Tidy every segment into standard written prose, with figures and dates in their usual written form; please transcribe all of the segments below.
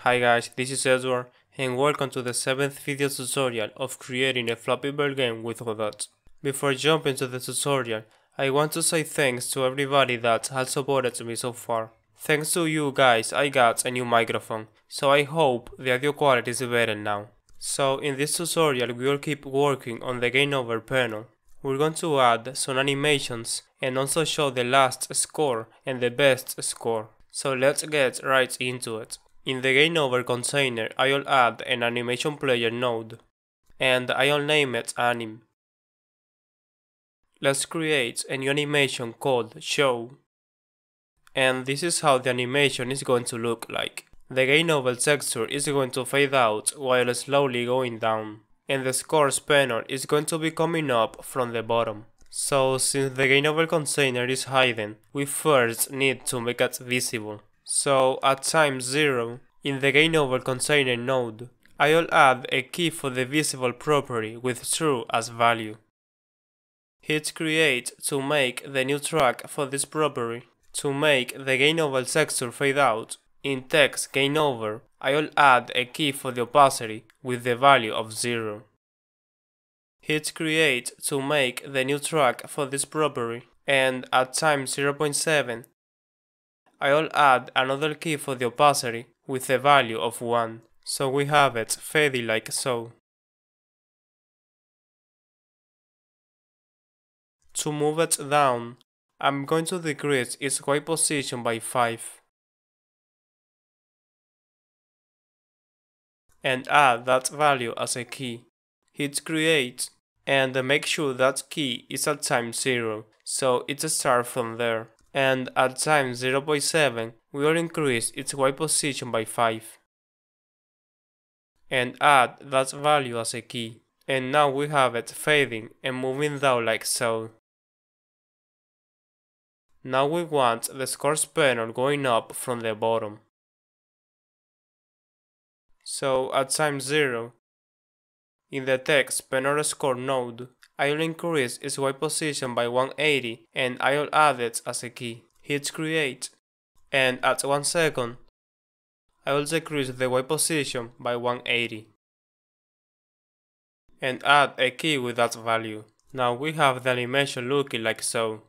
Hi guys, this is Edward, and welcome to the 7th video tutorial of creating a Flappy Bird game with Godot. Before jumping to the tutorial, I want to say thanks to everybody that has supported me so far. Thanks to you guys, I got a new microphone, so I hope the audio quality is better now. So in this tutorial we will keep working on the Game Over panel. We're going to add some animations and also show the last score and the best score. So let's get right into it. In the Game Over container, I'll add an animation player node, and I'll name it anim. Let's create a new animation called show, and this is how the animation is going to look like. The Game Over texture is going to fade out while slowly going down, and the scores panel is going to be coming up from the bottom. So since the Game Over container is hidden, we first need to make it visible. So at time 0, in the Game Over container node, I'll add a key for the visible property with true as value. Hit create to make the new track for this property. To make the Game Over texture fade out, in text Game Over, I'll add a key for the opacity with the value of 0. Hit create to make the new track for this property, and at time 0.7, I'll add another key for the opacity with a value of 1, so we have it fading like so. To move it down, I'm going to decrease its white position by 5 and add that value as a key. Hit create and make sure that key is at time 0, so it starts from there. And at time 0.7 we will increase its white position by 5 and add that value as a key, and now we have it fading and moving down like so. Now we want the scores panel going up from the bottom. So at time 0, in the text panel score node, I'll increase its white position by 180 and I'll add it as a key. Hit create, and at 1 second, I will decrease the white position by 180 and add a key with that value. Now we have the animation looking like so.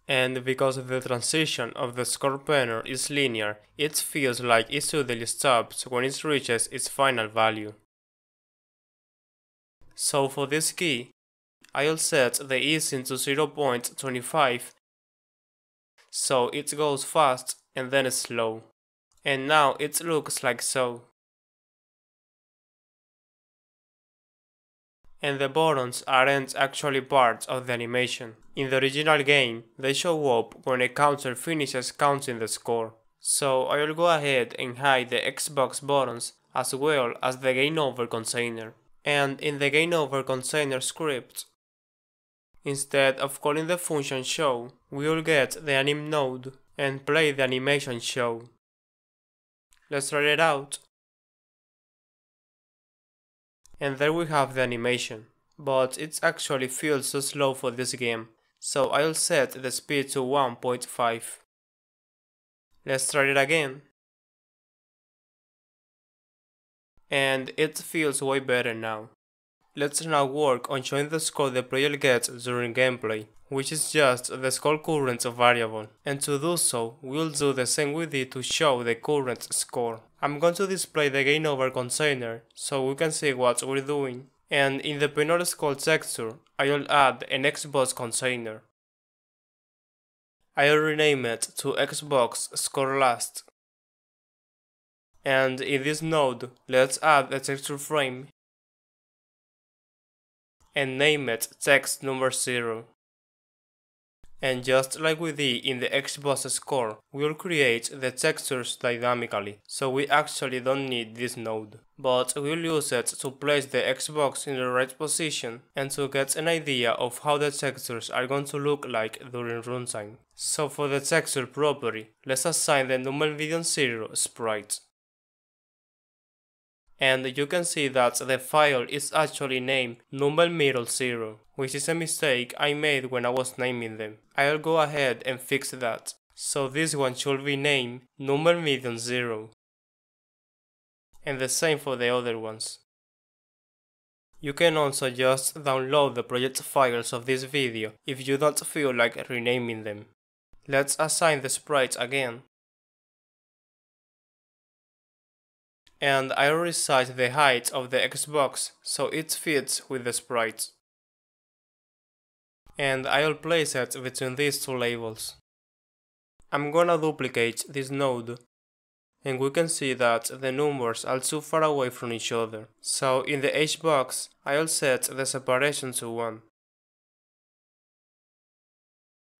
And because the transition of the score panel is linear, it feels like it suddenly stops when it reaches its final value. So for this key, I'll set the easing to 0.25 so it goes fast and then slow. And now it looks like so. And the buttons aren't actually part of the animation. In the original game, they show up when a counter finishes counting the score. So I'll go ahead and hide the Xbox buttons as well as the Game Over container. And in the Game Over container script, instead of calling the function show, we will get the anim node and play the animation show. Let's try it out. And there we have the animation, but it actually feels so slow for this game, so I'll set the speed to 1.5. Let's try it again. And it feels way better now. Let's now work on showing the score the player gets during gameplay, which is just the score current variable. And to do so, we'll do the same we did to show the current score. I'm going to display the Game Over container so we can see what we're doing. And in the panel score texture, I'll add an Xbox container. I'll rename it to Xbox Score Last. And in this node, let's add a texture frame and name it text number 0. And just like we did in the Xbox score, we'll create the textures dynamically, so we actually don't need this node. But we'll use it to place the Xbox in the right position and to get an idea of how the textures are going to look like during runtime. So for the texture property, let's assign the number median 0 sprite. And you can see that the file is actually named NumberMiddle0, which is a mistake I made when I was naming them. I'll go ahead and fix that. So this one should be named NumberMedian0. and the same for the other ones. You can also just download the project files of this video if you don't feel like renaming them. Let's assign the sprites again. And I'll resize the height of the Xbox so it fits with the sprites. And I'll place it between these two labels. I'm gonna duplicate this node, and we can see that the numbers are too far away from each other. So in the Hbox, I'll set the separation to 1.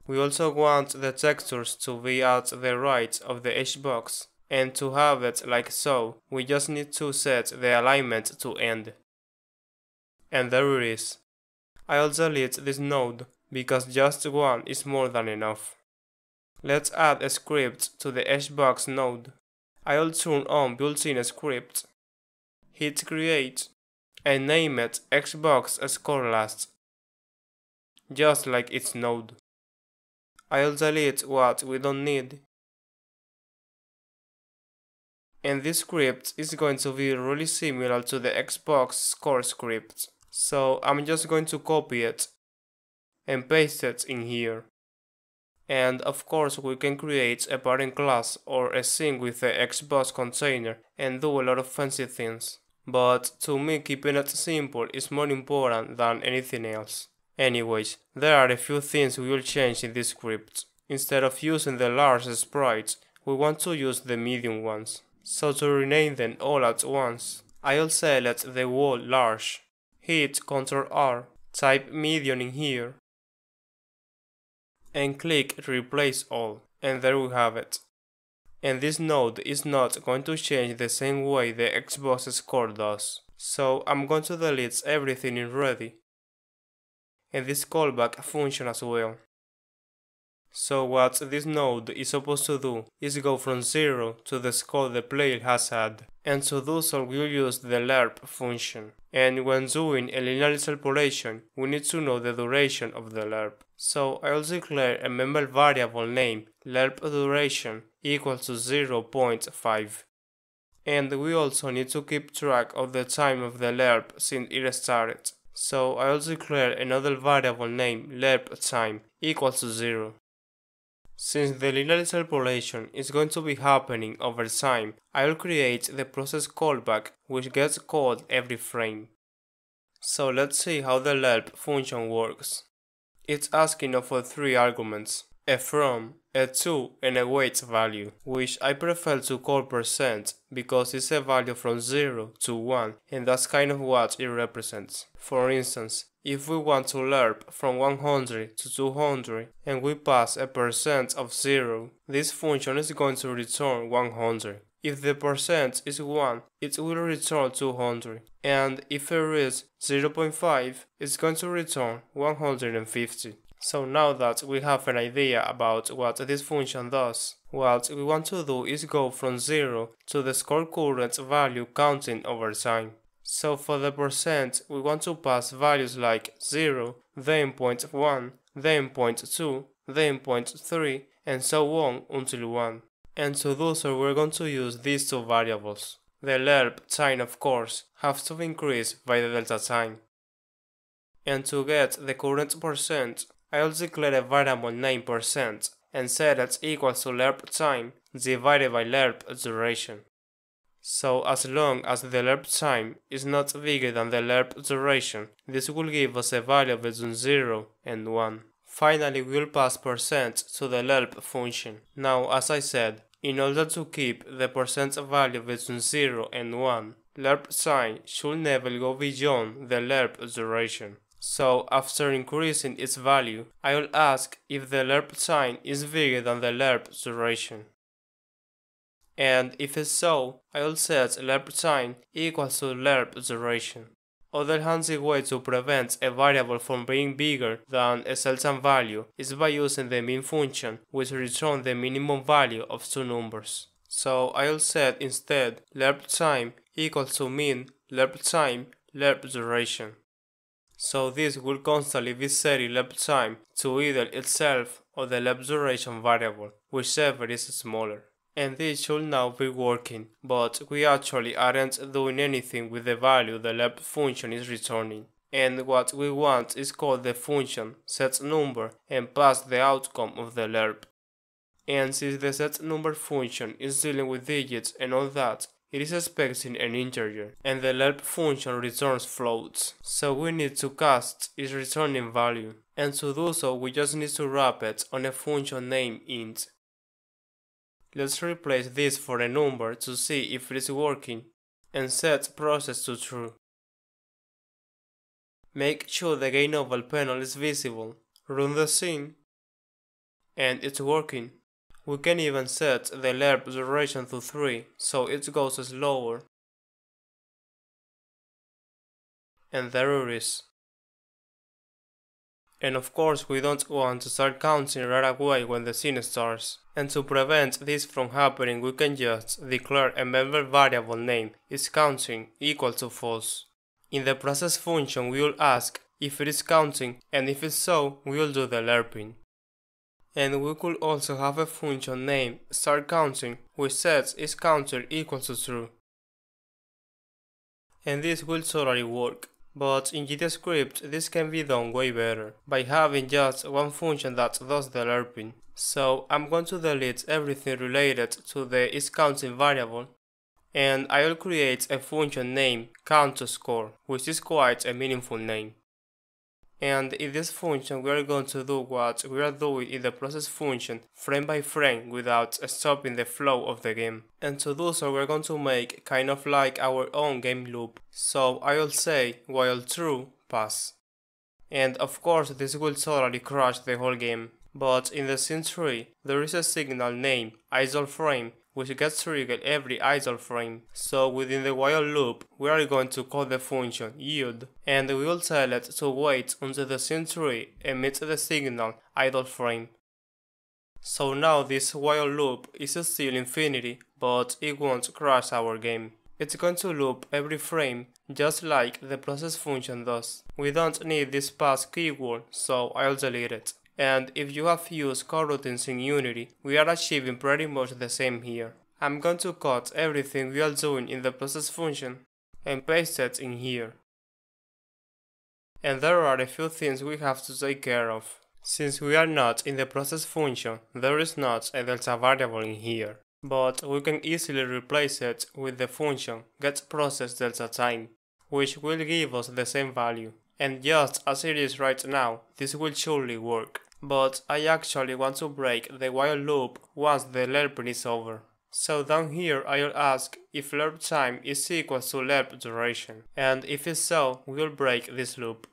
We also want the textures to be at the right of the Hbox, and to have it like so, we just need to set the alignment to end. And there it is. I'll delete this node because just 1 is more than enough. Let's add a script to the Hbox node. I'll turn on built-in script, hit create, and name it Xbox ScoreLast, just like its node. I'll delete what we don't need. And this script is going to be really similar to the Xbox score script, so I'm just going to copy it and paste it in here. And of course we can create a parent class or a sync with the Xbox container and do a lot of fancy things. But to me keeping it simple is more important than anything else. Anyways, there are a few things we will change in this script. Instead of using the large sprites, we want to use the medium ones. So to rename them all at once, I'll select the wall large, hit Ctrl R, type medium in here, and click replace all, and there we have it. And this node is not going to change the same way the Xbox score does, so I'm going to delete everything in ready, and this callback function as well. So what this node is supposed to do is go from 0 to the score the player has had, and to do so we'll use the lerp function. And when doing a linear interpolation, we need to know the duration of the lerp. So I'll declare a member variable named lerp duration equal to 0.5. And we also need to keep track of the time of the lerp since it started. So I'll declare another variable named lerp time equal to 0. Since the linear interpolation is going to be happening over time, I'll create the process callback which gets called every frame. So let's see how the lerp function works. It's asking for 3 arguments, a from, a to, and a wait value, which I prefer to call % because it's a value from 0 to 1 and that's kind of what it represents. For instance, if we want to lerp from 100 to 200 and we pass a % of 0, this function is going to return 100. If the % is 1, it will return 200, and if it is 0.5, it's going to return 150. So now that we have an idea about what this function does, what we want to do is go from 0 to the score current value counting over time. So for the %, we want to pass values like 0, then 0.1, then 0.2, then 0.3, and so on until 1. And to do so we're going to use these 2 variables. The lerp time of course has to increase by the delta time. And to get the current %, I'll declare a variable named % and set it equals to lerp time divided by lerp duration. So as long as the lerp time is not bigger than the lerp duration, this will give us a value between 0 and 1. Finally, we'll pass % to the lerp function. Now, as I said, in order to keep the % value between 0 and 1, lerp time should never go beyond the lerp duration. So after increasing its value, I will ask if the lerp time is bigger than the lerp duration. And if it's so, I will set lerp time equals to lerp duration. Other handy way to prevent a variable from being bigger than a certain value is by using the min function, which returns the minimum value of 2 numbers. So I'll set instead lerp time equals to min lerp time lerp duration. So this will constantly be setting lerp time to either itself or the lerp duration variable, whichever is smaller. And this should now be working, but we actually aren't doing anything with the value the lerp function is returning. And what we want is call the function setNumber and pass the outcome of the lerp. And since the setNumber function is dealing with digits and all that, it is expecting an integer, and the lerp function returns floats. So we need to cast its returning value, and to do so we just need to wrap it on a function named int. Let's replace this for a number to see if it is working, and set process to true. Make sure the GameOval panel is visible, run the scene, and it's working. We can even set the lerp duration to 3, so it goes slower. And there it is. And of course we don't want to start counting right away when the scene starts. And to prevent this from happening, we can just declare a member variable name is counting equal to false. In the process function we will ask if it is counting, and if it's so, we will do the lerping. And we could also have a function named startCounting which sets its counter equal to true. And this will totally work, but in JavaScript this can be done way better, by having just one function that does the lerping. So I'm going to delete everything related to the isCounting variable, and I will create a function named count_score, which is quite a meaningful name. And in this function we are going to do what we are doing in the process function frame by frame without stopping the flow of the game. And to do so we are going to make kind of like our own game loop. So I will say while true pass. And of course this will totally crash the whole game. But in the scene tree there is a signal named idleFrame which gets triggered every idle frame. So within the while loop, we are going to call the function HUD, and we will tell it to wait until the scene tree emits the signal idle frame. So now this while loop is still infinity, but it won't crash our game. It's going to loop every frame, just like the process function does. We don't need this pass keyword, so I'll delete it. And if you have used coroutines in Unity, we are achieving pretty much the same here. I'm going to cut everything we are doing in the process function and paste it in here. And there are a few things we have to take care of. Since we are not in the process function, there is not a delta variable in here. But we can easily replace it with the function getProcessDeltaTime, which will give us the same value. And just as it is right now, this will surely work. But I actually want to break the while loop once the lerping is over. So down here I'll ask if lerp time is equal to lerp duration, and if it's so, we'll break this loop.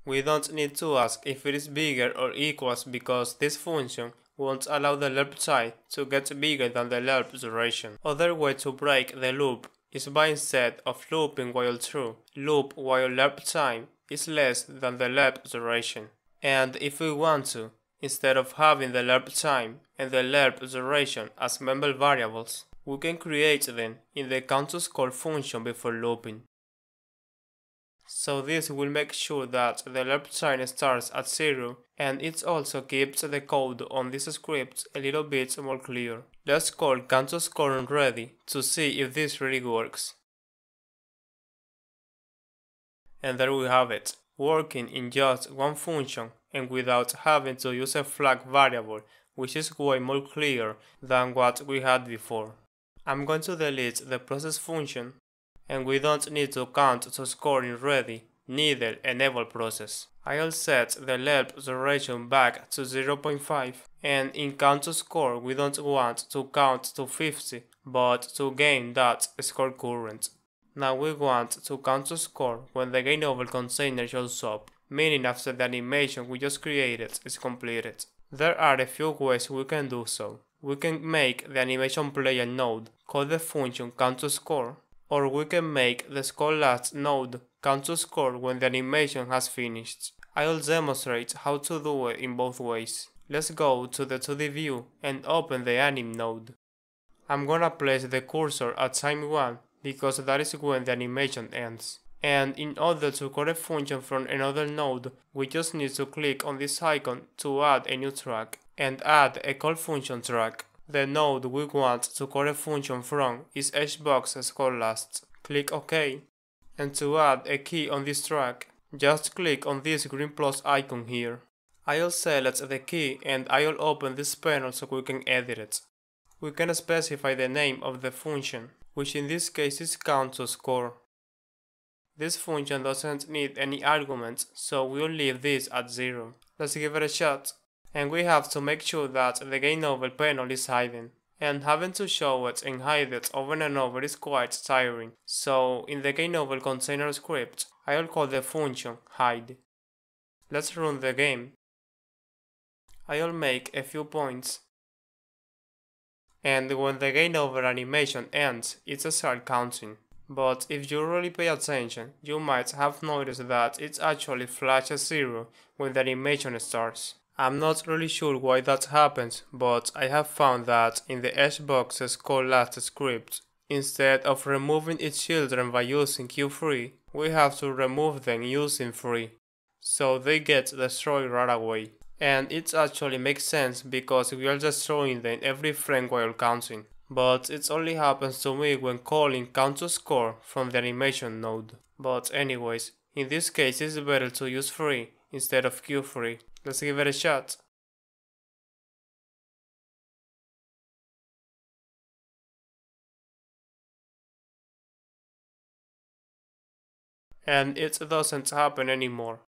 We don't need to ask if it is bigger or equals because this function won't allow the lerp time to get bigger than the lerp duration. Other way to break the loop is by instead of looping while true, loop while lerp time is less than the lerp duration. And if we want to, instead of having the lerp time and the lerp duration as member variables, we can create them in the count_score function before looping. So this will make sure that the lerp time starts at 0, and it also keeps the code on this script a little bit more clear. Let's call count_score ready to see if this really works. And there we have it, working in just one function and without having to use a flag variable, which is way more clear than what we had before. I'm going to delete the process function, and we don't need to count to score in ready, neither enable process. I'll set the lerp duration back to 0.5, and in count_score we don't want to count to 50, but to gain that score current. Now we want to count_score when the GameOval container shows up, meaning after the animation we just created is completed. There are a few ways we can do so. We can make the animation player node call the function count_score, or we can make the scoreLast node count_score when the animation has finished. I'll demonstrate how to do it in both ways. Let's go to the 2D view and open the anim node. I'm gonna place the cursor at time 1 because that is when the animation ends. And in order to call a function from another node, we just need to click on this icon to add a new track, and add a call function track. the node we want to call a function from is hbox_last. Click OK. And to add a key on this track, just click on this green plus icon here. I'll select the key and I'll open this panel so we can edit it. We can specify the name of the function, which in this case is count_score. This function doesn't need any arguments, so we'll leave this at 0. Let's give it a shot. And we have to make sure that the GameOver panel is hidden. And having to show it and hide it over and over is quite tiring. So in the GameOver container script, I'll call the function hide. Let's run the game. I'll make a few points. And when the GameOver animation ends, it's start counting. But if you really pay attention, you might have noticed that it actually flashes 0 when the animation starts. I'm not really sure why that happens, but I have found that in the hbox_last script, instead of removing its children by using Q3, we have to remove them using 3, so they get destroyed right away. And it actually makes sense because we are destroying them every frame while counting. But it only happens to me when calling count_score from the animation node. But anyways, in this case it's better to use 3 instead of Q3. Let's give it a shot. And it doesn't happen anymore.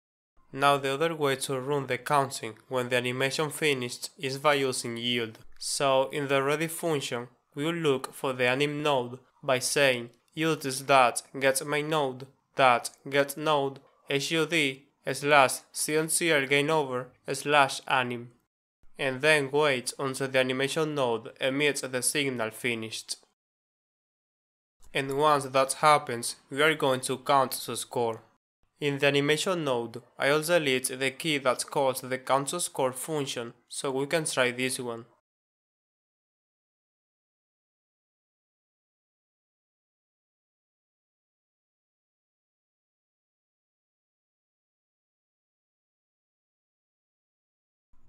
Now the other way to run the counting when the animation finished is by using yield. So in the ready function, we will look for the anim node by saying utis.getMainNode .getNode HUD/CNCR/GameOver/anim, and then wait until the animation node emits the signal finished. And once that happens, we are going to count to score. In the animation node, I'll delete the key that calls the count_score function, so we can try this one.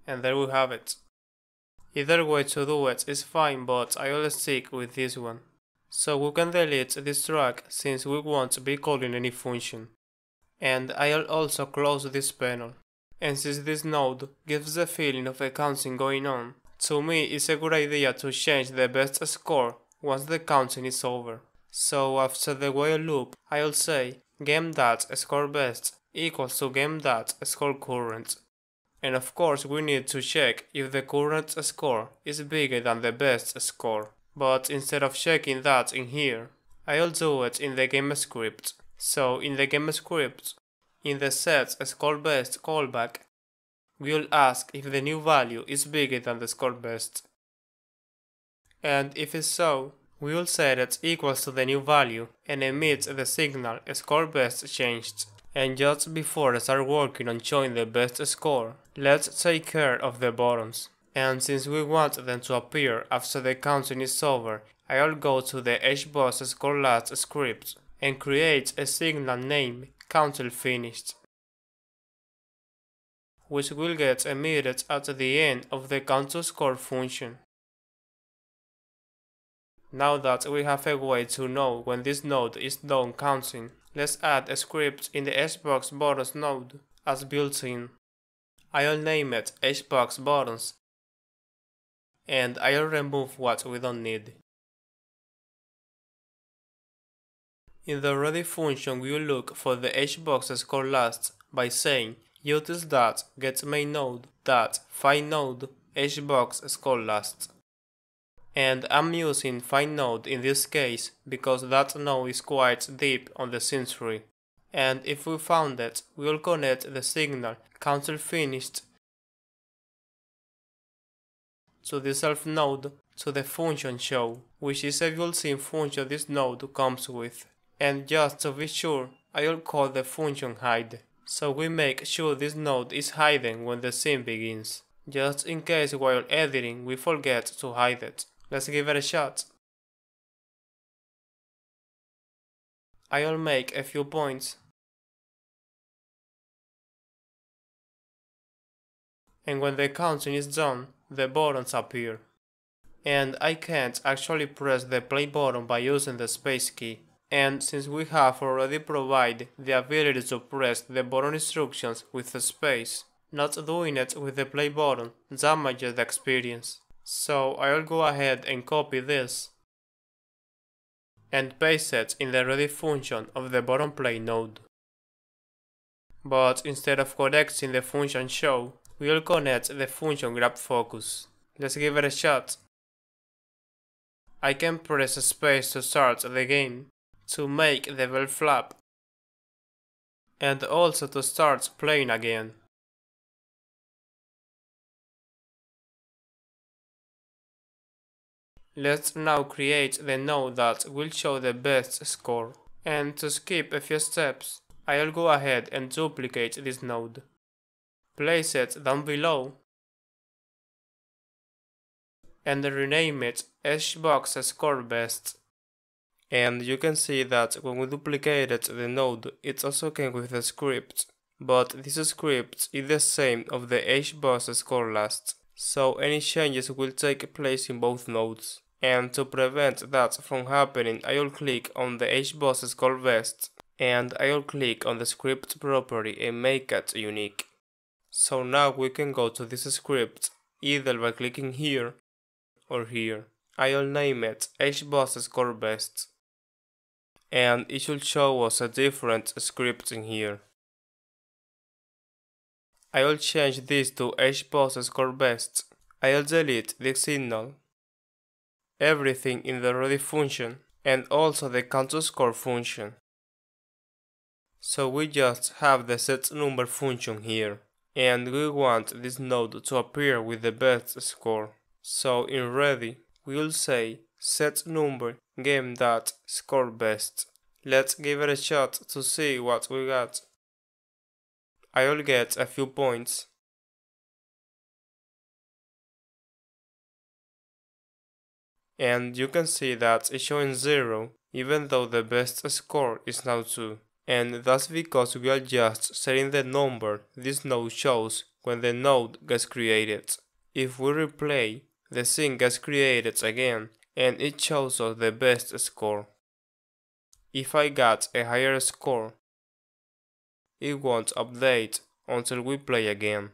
And there we have it. Either way to do it is fine, but I'll stick with this one. So we can delete this track since we won't be calling any function. And I'll also close this panel. And since this node gives the feeling of a counting going on, to me it's a good idea to change the best score once the counting is over. So after the while loop, I'll say game.scoreBest equals to game.scoreCurrent. And of course we need to check if the current score is bigger than the best score. But instead of checking that in here, I'll do it in the game script. So in the game script, in the set scoreBest callback, we'll ask if the new value is bigger than the scoreBest. And if it's so, we'll set it equals to the new value and emit the signal scoreBest changed. And just before I start working on showing the best score, let's take care of the buttons. And since we want them to appear after the counting is over, I'll go to the hbox_last script and create a signal named CountIlFinished, which will get emitted at the end of the count_score function. Now that we have a way to know when this node is done counting, let's add a script in the hbox_buttons node as built-in. I'll name it hbox_buttons, and I'll remove what we don't need. In the ready function, we will look for the hbox_last by saying utis.getMainNode.findNode hbox_last. And I'm using findNode in this case because that node is quite deep on the scene tree. And if we found it, we will connect the signal CountIlFinished to the self node to the function show, which is a built-in function this node comes with. And just to be sure, I'll call the function hide, so we make sure this node is hidden when the scene begins, just in case while editing we forget to hide it. Let's give it a shot. I'll make a few points. And when the counting is done, the buttons appear. and I can't actually press the play button by using the space key. And since we have already provided the ability to press the button instructions with the space, not doing it with the play button damages the experience. So I'll go ahead and copy this and paste it in the ready function of the button play node. But instead of connecting the function show, we'll connect the function grab focus. Let's give it a shot. I can press space to start the game, to make the bell flap, and also to start playing again. Let's now create the node that will show the best score, and to skip a few steps, I'll go ahead and duplicate this node. Place it down below and rename it HBox Score Best. And you can see that when we duplicated the node, it also came with a script, but this script is the same of the HBoss Score Last, so any changes will take place in both nodes. And to prevent that from happening, I'll click on the HBoss Score Best, and I'll click on the script property and make it unique. So now we can go to this script, either by clicking here or here. I'll name it HBoss Score Best, and it should show us a different script in here. I'll change this to HBoss Score Best. I'll delete the signal, everything in the ready function, and also the count to score function. So we just have the set number function here, and we want this node to appear with the best score. So in ready, we'll say set number game.score best. Let's give it a shot to see what we got. I'll get a few points. And you can see that it's showing 0, even though the best score is now 2. And that's because we are just setting the number this node shows when the node gets created. If we replay, the scene gets created again, and it shows us the best score. If I got a higher score, it won't update until we play again.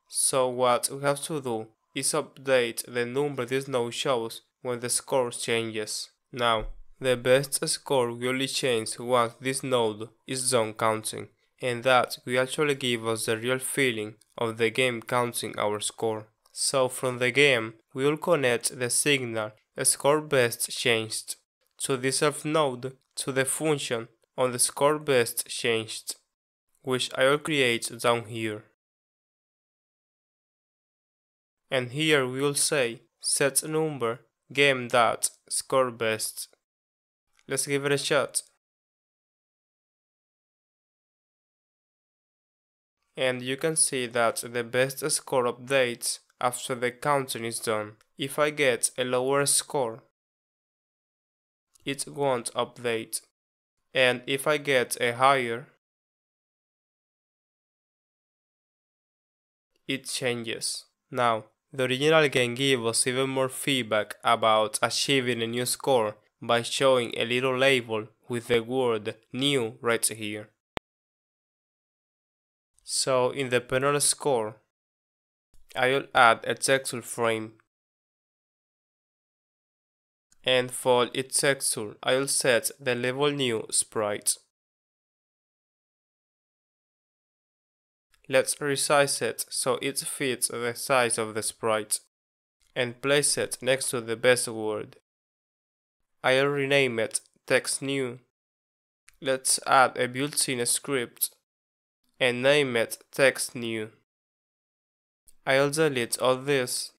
So what we have to do is update the number this node shows when the score changes. Now, the best score will only change once this node is done counting, and that will actually give us the real feeling of the game counting our score. So from the game, we will connect the signal score best changed to this self node to the function on the score best changed, which I will create down here. And here we will say set number game.score best. Let's give it a shot. And you can see that the best score updates after the counting is done. If I get a lower score, it won't update. And if I get a higher, it changes. Now, the original game gave us even more feedback about achieving a new score by showing a little label with the word new right here. So in the panel score, I'll add a texture frame, and for its texture I'll set the level new sprite. Let's resize it so it fits the size of the sprite, and place it next to the best word. I'll rename it text new. Let's add a built-in script and name it text new. I'll delete all this,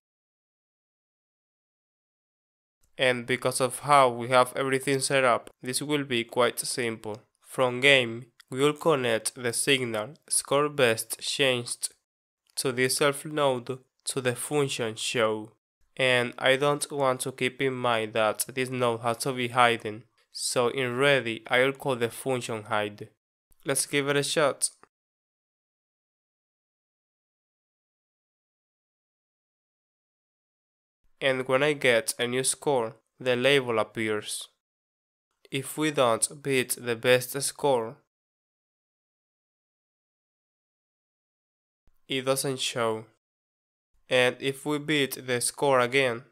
and because of how we have everything set up, this will be quite simple. From game, we will connect the signal score best changed to the self node to the function show. And I don't want to keep in mind that this node has to be hidden, so in ready I'll call the function hide. Let's give it a shot. and when I get a new score, the label appears. If we don't beat the best score, it doesn't show. And if we beat the score again,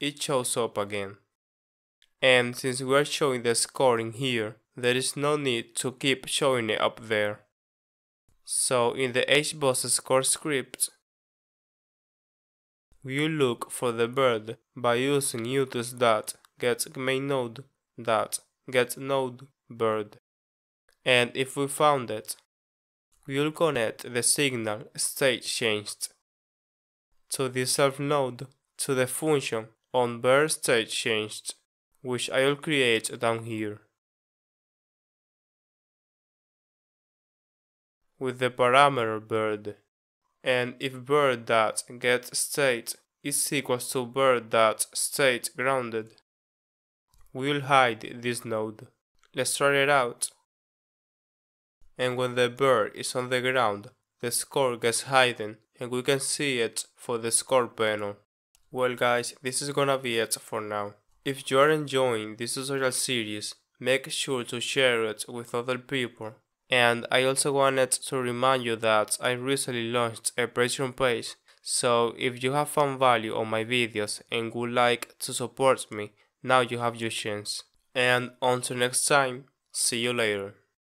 it shows up again. And since we are showing the score in here, there is no need to keep showing it up there. So in the HBoss score script, we will look for the bird by using utis.getMainNode.getNodeBird. And if we found it, we will connect the signal state changed to the self node to the function onBirdStateChanged, which I will create down here, with the parameter bird. And if bird.getState is equals to bird.stateGrounded, we will hide this node. Let's try it out. And when the bird is on the ground, the score gets hidden and we can see it for the score panel. Well guys, this is gonna be it for now. If you are enjoying this tutorial series, make sure to share it with other people. And I also wanted to remind you that I recently launched a Patreon page, so if you have found value on my videos and would like to support me, now you have your chance. And until next time, see you later.